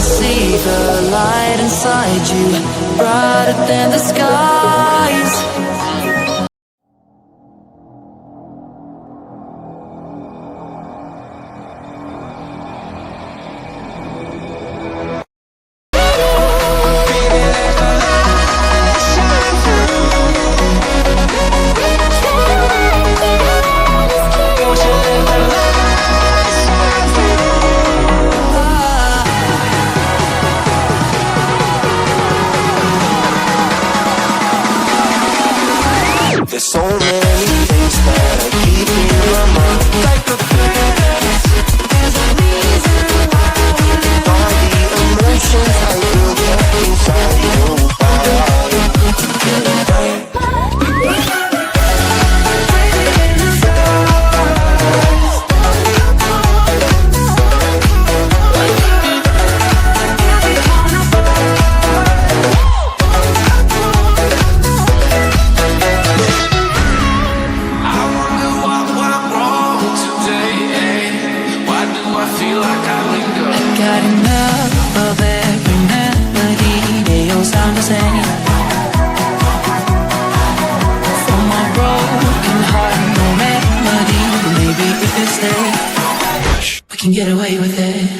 see the light inside you, brighter than the skies. There's so many things that I keep in my mind, like a feeling. There's a reason why we live. All the emotions I built up inside your body. Got enough of every melody, they all sound the same. For my broken heart, no remedy. Maybe if you stay, we can get away with it.